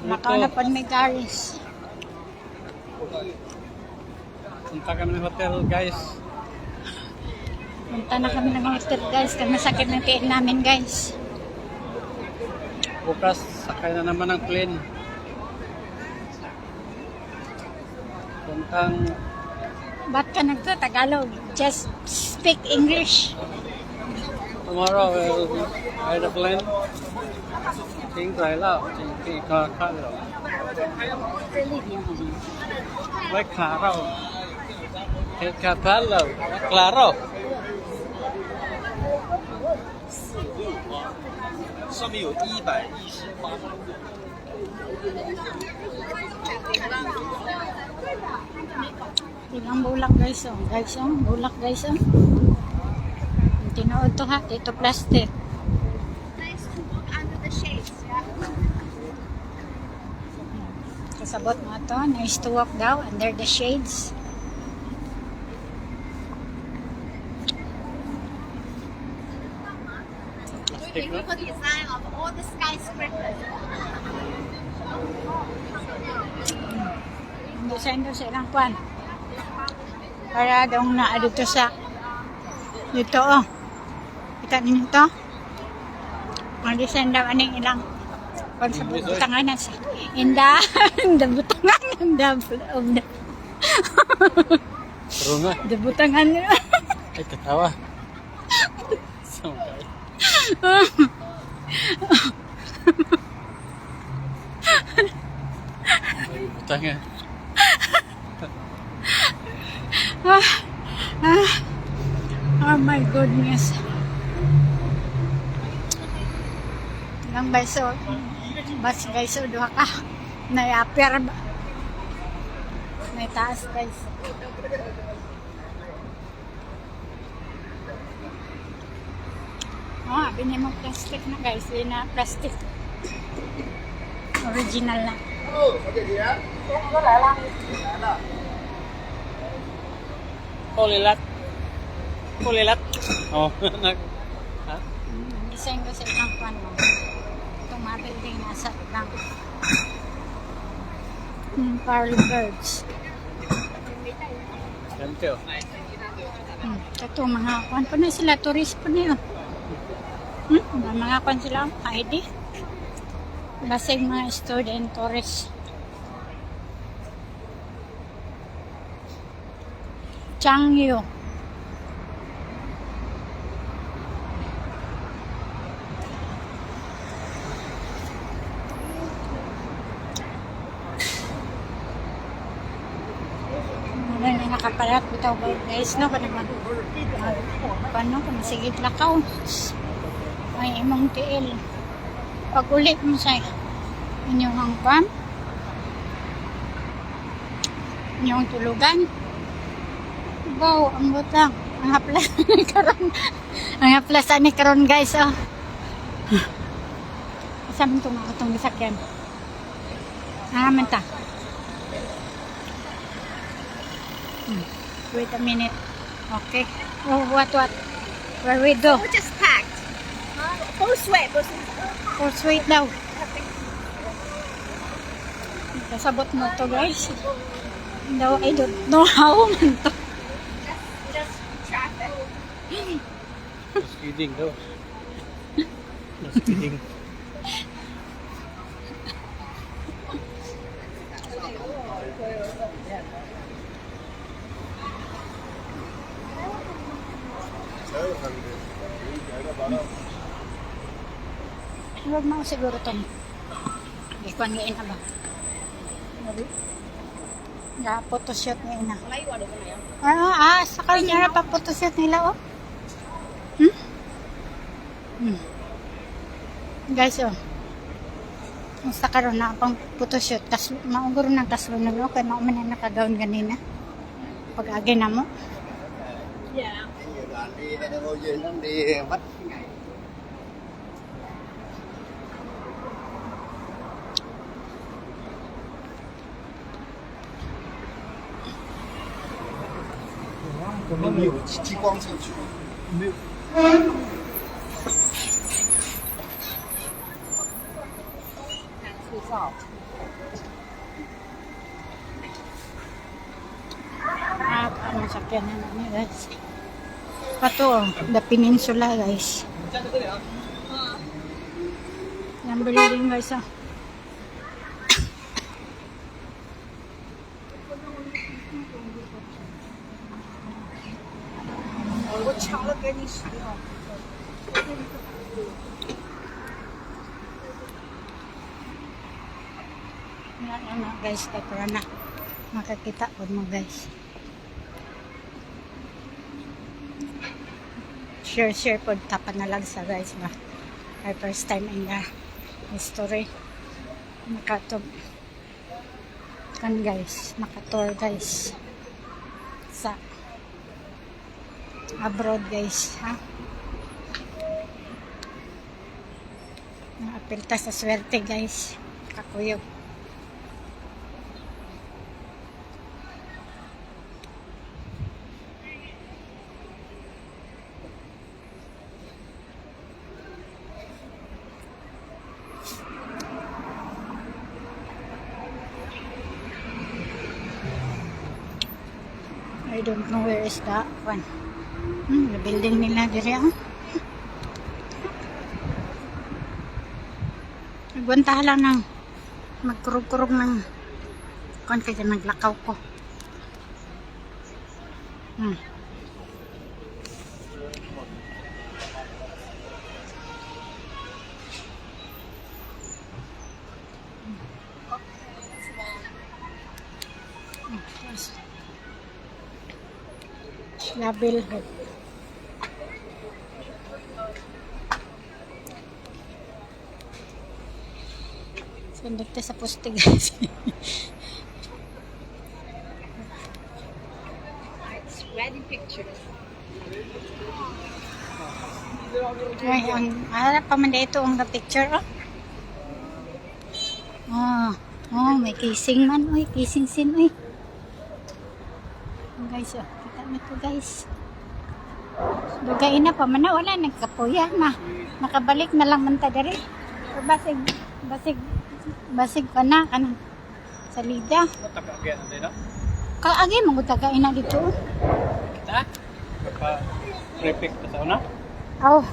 Makalapan may garis. Punta kami ng hotel, guys. Punta na kami ng hotel guys. Kasi masakit ng tiyan namin guys. Bukas, sakay na naman ng plane. Puntang Ba't ka nagtatagalog? Just speak English. tomorrow we'll ride the plane. Tiếng Thái Lào, tiếng Khả Lào. Với Khả Lào. Tiếng Khả Lào. Claro. 上面有118。 Tingnan bulak guys oh. Guys oh. Bulak guys oh. Tinood to ha. Ito plastic. Nice to walk under the shades, yeah. Kasabot mo to. Nice to walk daw under the shades. Beautiful design of all the skyscrapers. Design daw sa ilang kwan. Para daw na dito sa dito oh. Kita ninyo to. Ang design daw aning ilang kwan sa butangan sa inda. Inda butangan. Inda of the Pero nga, the butangan. ay katawa. Sampai. Tangan. Oh my goodness. Ilang beso. Bas guys, o duha ka. Nayapir ba? May taas guys. Oh, abin mo plastic na guys. Yun na plastic. Original na. Kulilat. Kulilat. Oh, nag. Ha? Design ko sa ilang kwan mo. Itong mga building nasa ilang Carl Birds. Ganito. Ito mga kwan pa na sila. Tourist pa na yun. Mga kwan sila. ID. Basig mga student tourist. Changyu. Wala na nakapalat bitaw guys no kada mag paano kung sigit lakaw ay imong tiil pag ulit mo sa inyong hangpan inyong tulugan wow ang butang ang haplas ni karon ang haplas ni karon guys oh sabi itong mga itong bisakyan manta wait a minute okay oh what where we go We just packed. Full sweat. or sweet daw kasabot mo to guys daw I don't know how man to Just traffic. Just kidding daw. Just kidding. huwag mo siguro to ikuan nga ina ba nga photoshoot nga ina sakal niya na pa photoshoot nila oh guys oh sa karon na pang photoshoot mauguro ng kasunod okay mauman na nakagaon ganina pag agi na mo Yeah. Đi đây ngồi dưới nó đi bắt我们有激光进去，没有。Ang sakyanan namin guys. Pato, the peninsula guys. Yung building guys ah. Ano guys, kaya para na makakita po mo guys. Share po tapan na lang sa guys na my first time in the history makato kan guys, makator guys sa abroad guys ha. Nakapilta sa swerte guys, kakuyog. I don't know where is that one. The building nila diri ah. Nagwanta lang ng magkurog-kurog ng kon kaya naglakaw ko. Labil head. So, dito sa poste guys. Wedding pictures. Ay, harap pa man dito ang picture oh. May kissing man, oy, kissing scene, oy. Guys, oh, kita na to guys. Dugay na pa man na, wala, nagkapuya na. Nakabalik na lang man ta diri. Basig pa na, kanang salida. Matagagyan na dito. Kaagi, magutagain na dito. Kita? Pagka-prefect ka sa una? Oh,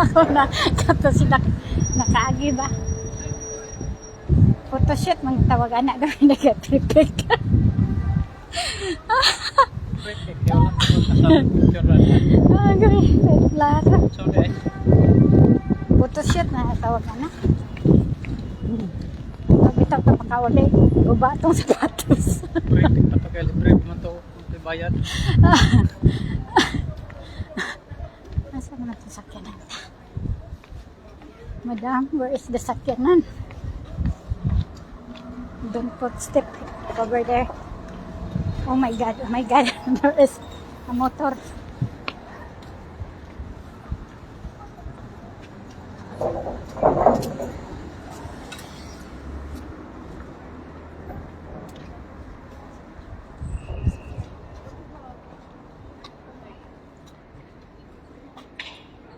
ako na, kato sila, nakaagi ba? Photoshoot, mga tawag anak daw, nag-prepare ka. Prefect, yun lang. Kasama picture na. Agay, lahat. So, guys. Photoshoot na tawag anak. Bitaw ka makawali, guba itong sapatos. Prefect, patagalibre mo ito. Bayad. Nasaan naman itong sakyanan? Madam, where is the sakyanan? Don't put step over there. Oh my god, there is a motor.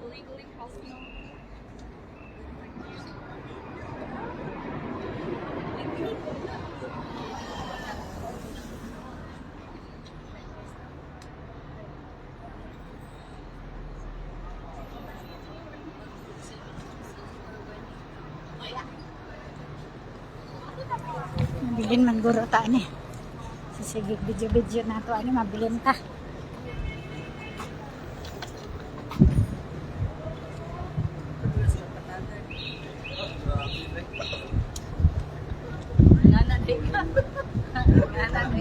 Illegally crossing. Mabilin man guro ta ni. Sige, video na to ani mabilin ta.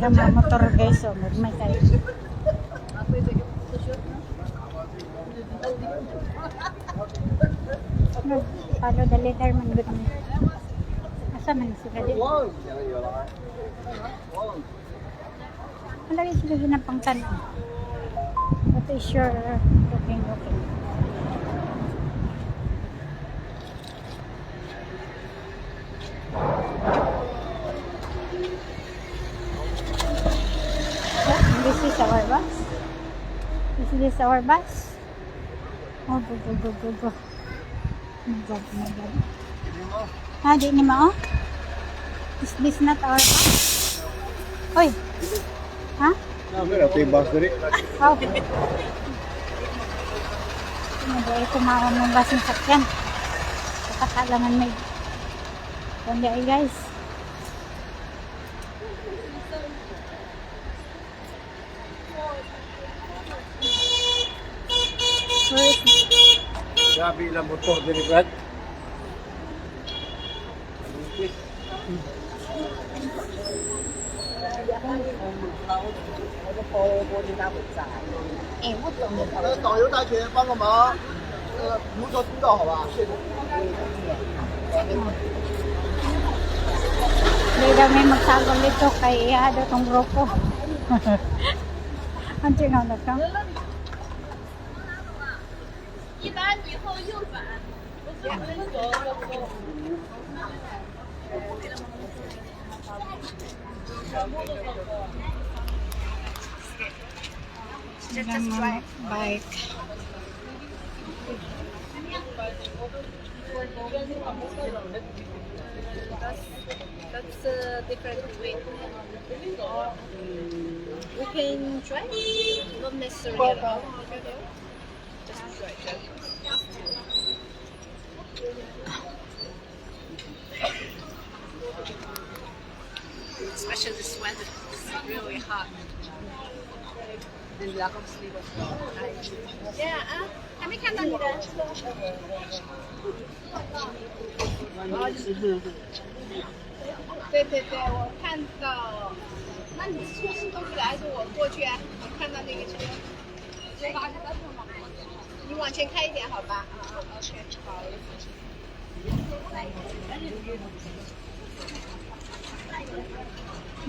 Ada mga motor guys, so may kayo. Follow the letter man gud kami. Asa man sila din? Wala rin sila ginapang tanong. What is your looking? This is our bus. Is this our bus? Oh, go. Oh my god. Ha, di ni mo? Is this not our Hoy! Ha? Ito yung bus dali. Oh. Hindi kumaon ng bus ng sakyan. Kakalangan may kundi ay guys. Where is Grabe ilang motor din ni Brad. eh, what the 导游大姐帮个忙，如何督导好吧？谢谢。 Hindi daw may magsagol dito kay iya daw tong grupo. Ang tinaw na to. 一般以后右转，2分钟。 Just drive. Bike. That's a different way. We can try. Not necessarily at all. Just try. Especially this weather. It's really hot. Yeah, 还没看到你的。对对对，我看到。那你是过去的还是我过去啊？我看到那个车。你往前开一点，好吧？啊，OK，好。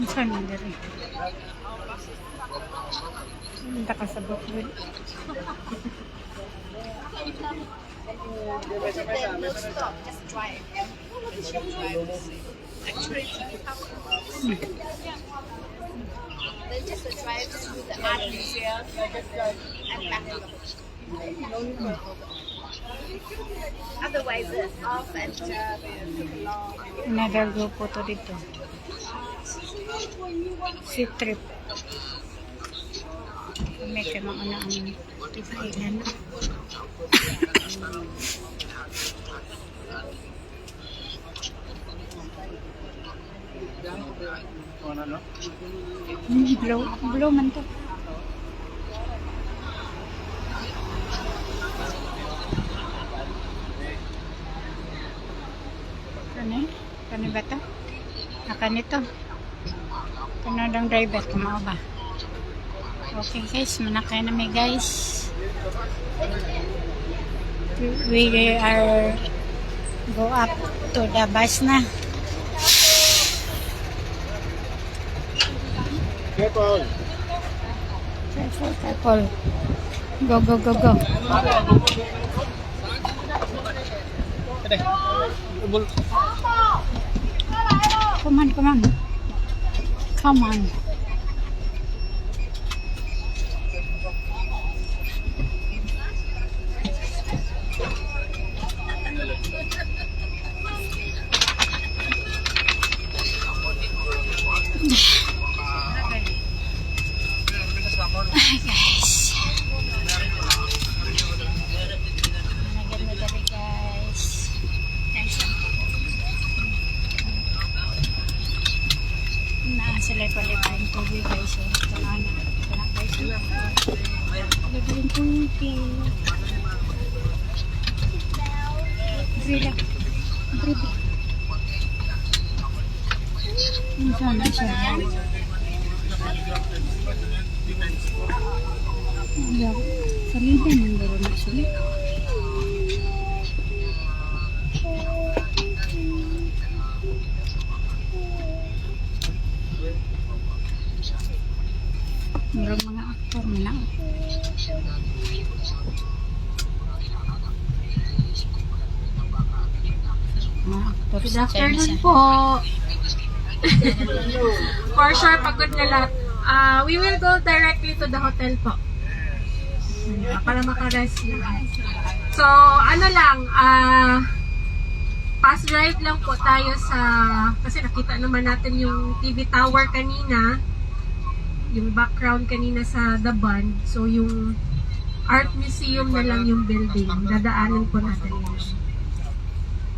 Saan yung dali? Hindi ka sa bukid. No stop, just drive. Actually, then just drive through the art museum and back. Otherwise, it's off and take long. Another grupo to dito. Si Trip. May kamang na ang kailan. Blow man to. Kani ba to? Kanito. Kanadang driver, kumao ba? Okay guys, manakay na may guys. We are go up to the bus na. Careful. Careful. Go, go, go, go. Come on, come on. Come on. Ay guys. Maganda dali guys. Sila pa libreng tubig guys. So, na guys. Libreng tubig. Sila. Bribi. Minsan na siya. Salidan ang garo na siya. Meron mga aktor na. Mga aktor. Good afternoon po. For sure, pagod na lahat. We will go directly to the hotel po. Para makarest na. So, ano lang, Pass drive lang po tayo sa, kasi nakita naman natin yung TV tower kanina, yung background kanina sa The Bund. So yung Art Museum na lang yung building. Dadaanan po natin yun.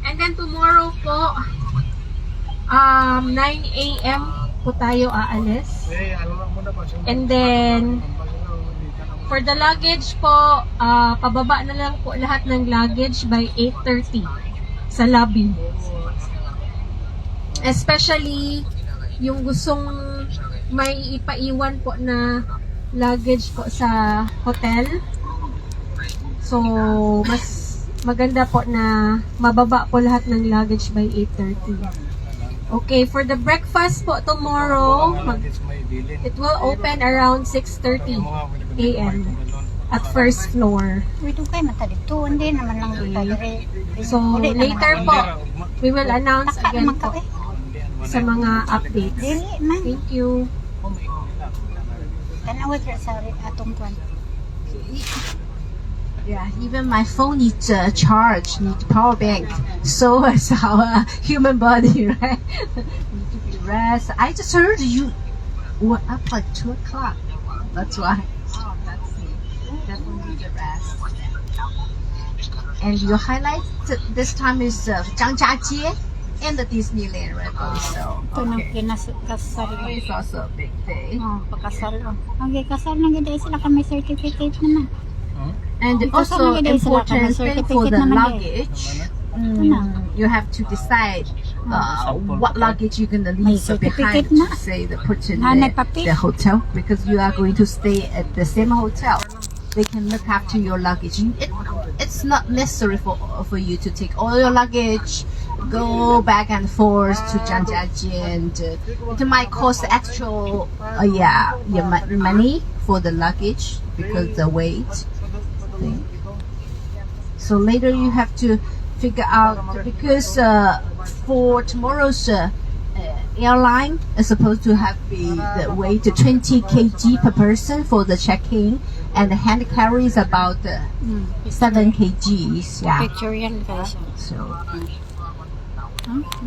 And then tomorrow po, 9 a.m. po tayo aalis. And then, for the luggage po, pababa na lang po lahat ng luggage by 8:30 sa lobby. Especially, yung gustong may ipaiwan po na luggage po sa hotel. So, mas maganda po na mababa po lahat ng luggage by 8:30. Okay, for the breakfast po tomorrow, it will open around 6:30 a.m. at first floor. Ito kay mata dito, hindi naman lang dito. So, later po, we will announce again po sa mga updates. Dili man. Thank you. Tanawag sa atong kwan. Yeah, even my phone needs a charge, needs power bank. So is our human body, right? Need to be rest. I just heard you were up like 2 o'clock. That's why. Oh, that's it. Definitely need a rest. And your highlight this time is Zhangjiajie and the Disneyland, right? Also. Ito nang kinasal. It's also a big day. Oh, pakasal. Ang kasal na gid sila kami certificate naman. And Because also some of it is like important a thing for certificate the naman luggage, you have to decide what luggage you're gonna May leave behind certificate na. to say the put in Hanay papel. the hotel because you are going to stay at the same hotel. They can look after your luggage. It's not necessary for you to take all your luggage, go back and forth to Zhangjiajie, and it might cost extra money for the luggage because the weight thing. So later you have to figure out because for tomorrow's airline is supposed to have the weight 20 kg per person for the check-in, and the hand carry is about 7 kgs. Yeah. Pictorial guys. So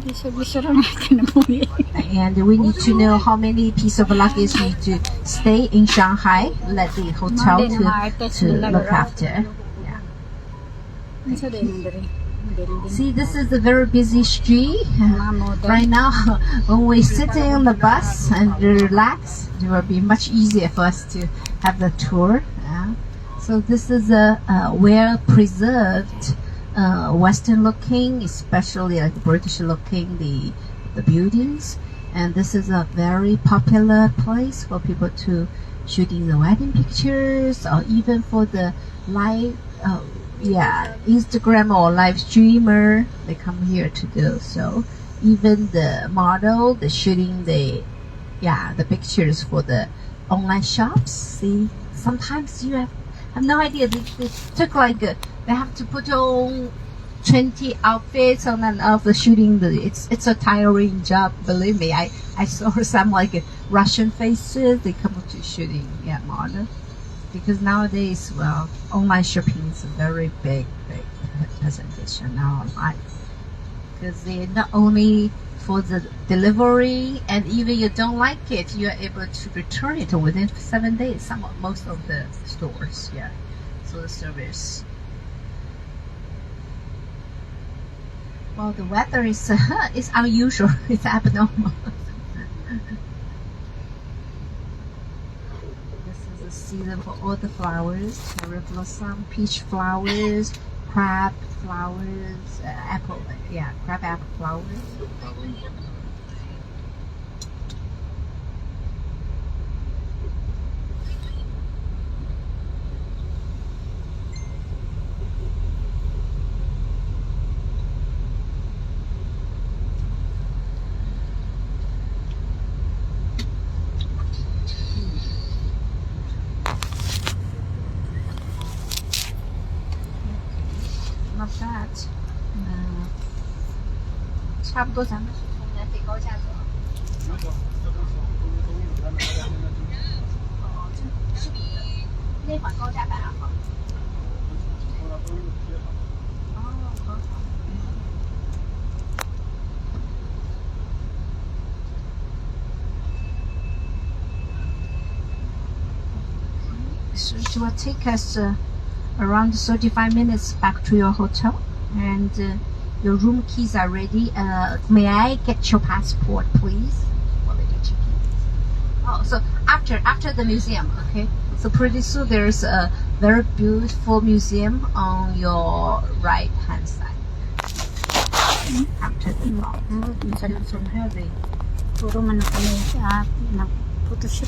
Bisa natin na po yun. and we need to know how many pieces of luggage need to stay in Shanghai. Let the hotel to look after. Yeah. Isa din yung diri. See, this is a very busy street. Right now, when we sit in the bus and relax, it will be much easier for us to have the tour. So this is a well-preserved Western looking, especially like British looking, the buildings. And this is a very popular place for people to shooting the wedding pictures, or even for the live Instagram or live streamer, they come here to do so. Even the model, they're shooting the pictures for the online shops. See, sometimes you have no idea. They took like they have to put on 20 outfits on and off the shooting. It's a tiring job. Believe me, I saw some like Russian faces. They come to shooting model. Because nowadays, online shopping is a very big percentage now online. Because they not only for the delivery, and even you don't like it, you are able to return it within 7 days. Most of the stores, yeah. So the service. Well, the weather is unusual. It's abnormal. Season for all the flowers, cherry blossom, peach flowers, crab flowers, crab apple flowers. Not bad. 差不多咱们是从南北高架走。是比那会儿高架版好。哦，好好。it will take us around 35 minutes back to your hotel, and your room keys are ready. May I get your passport, please? Oh, so after the museum, okay? So pretty soon there's a very beautiful museum on your right hand side. After the mall. Masarap So heavy. puro man na kami sa photoshoot.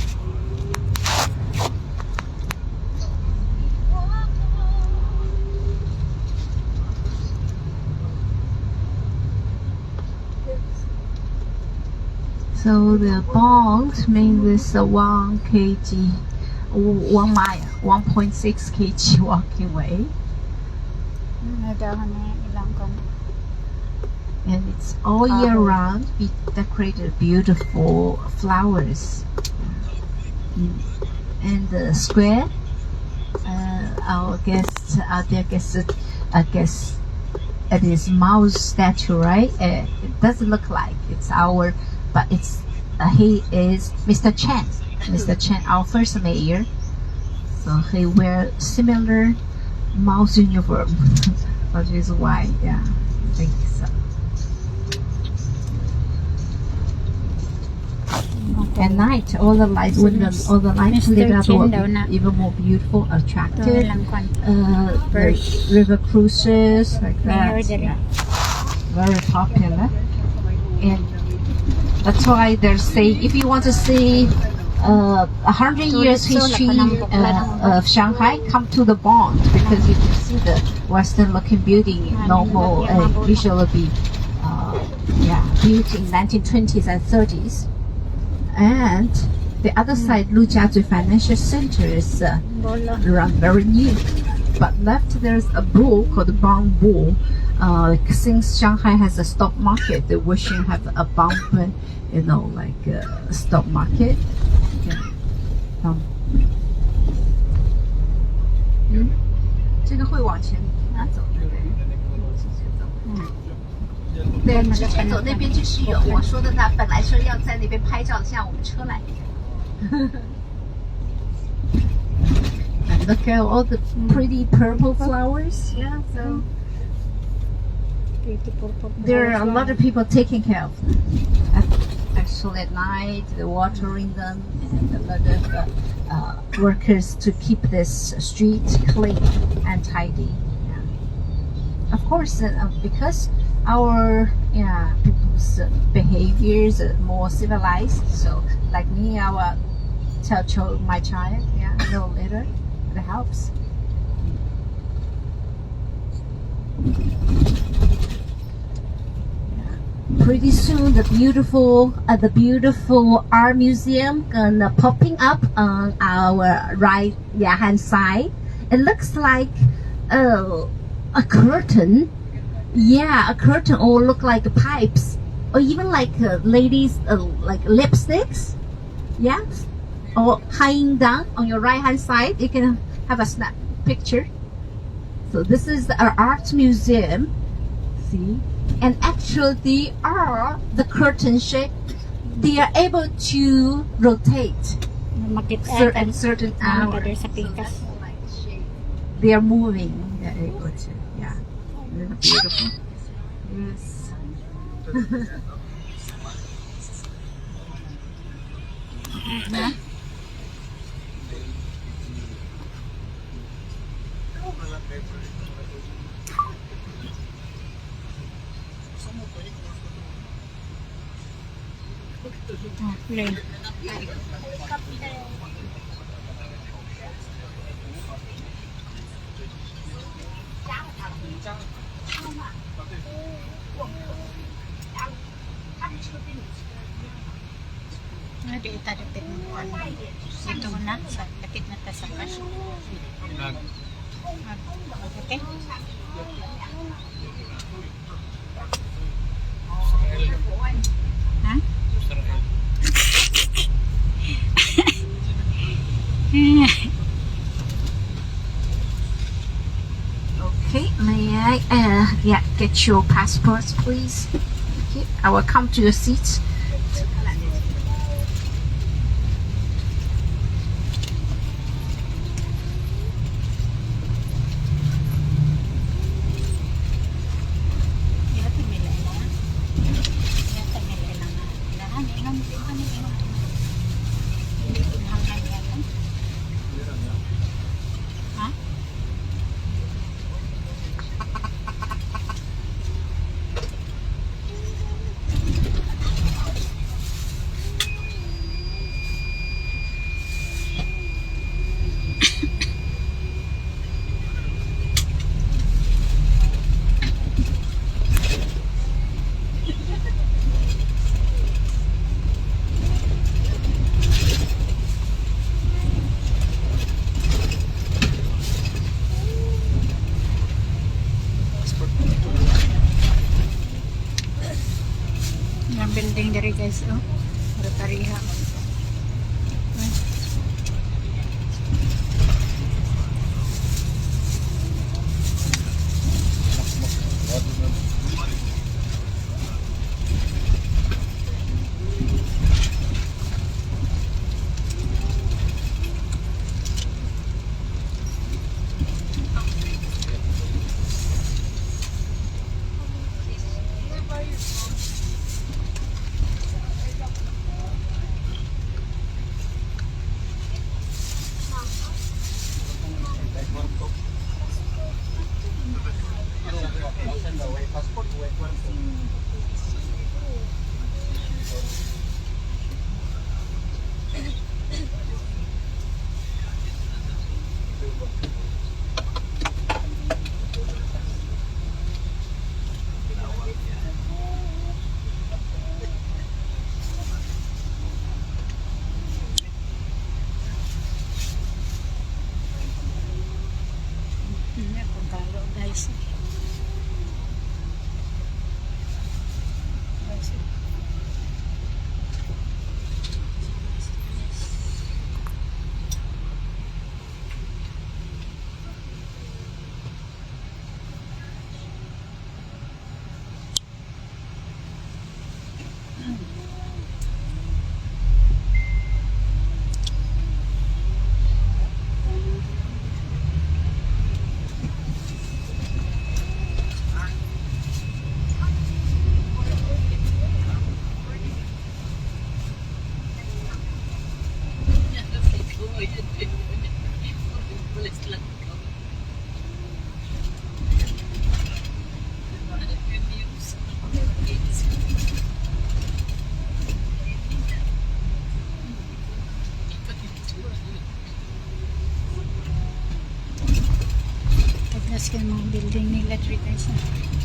So the bond made this 1 kg, 1 mile, 1.6 kg walking way, Nadahan na ilang kan. and it's all year round. We decorated beautiful flowers. And the square, our guests, their guests, I guess it is Mao's statue, right? It doesn't look like it's our, but it's he is Mr. Chen. Mr. Chen, our first mayor. So he wear similar Mao's uniform, which is why, yeah, I think so. At night, all the lights, when all the lights Mr. lit up, Chen will daw na. be even more beautiful, Ito attractive. lang kan. The river cruises like Mayor that. diri. Yeah. Very popular, and that's why they're saying if you want to see 100 years history of Shanghai, come to the Bond, because you can see the Western-looking building, normal visually be built in 1920s and 30s. And the other side, Lujiazui Financial Center, is Bolo. run very new. But left there's a bull called the Bond Bull. Since Shanghai has a stock market, they wish to have a bump, like a stock market. Yeah. 这个会往前拿走，对不对？对，直接走那边就是有我说的那，本来说要在那边拍照的，现在我们车来。And look at all the pretty purple flowers. Yeah, so there are a lot of people taking care of them. Actually, at night, they're watering them, and a lot of workers to keep this street clean and tidy. Yeah. Of course, because our people's behaviors are more civilized. So, like me, I will tell my child, a little later, it helps. Pretty soon, the beautiful art museum gonna popping up on our right hand side. It looks like a curtain. Yeah, a curtain, or look like pipes, or even like ladies like lipsticks. Yeah, or hanging down on your right hand side. You can have a snap picture. So this is our art museum. See. And actually, they are the curtain shape. They are able to rotate certain hours. So that's like shape. They are moving. They're able to. Yeah, they're beautiful. Yes. Rain. Di itadapit mo dito na sa lapit na ta sa cash. Okay. Ha? Okay, may I get your passports, please? Okay, I will come to your seats. Ang building dari guys, oh. Rotariha. Pagkalo guys. Pagkas ka mga building nila 3 times na.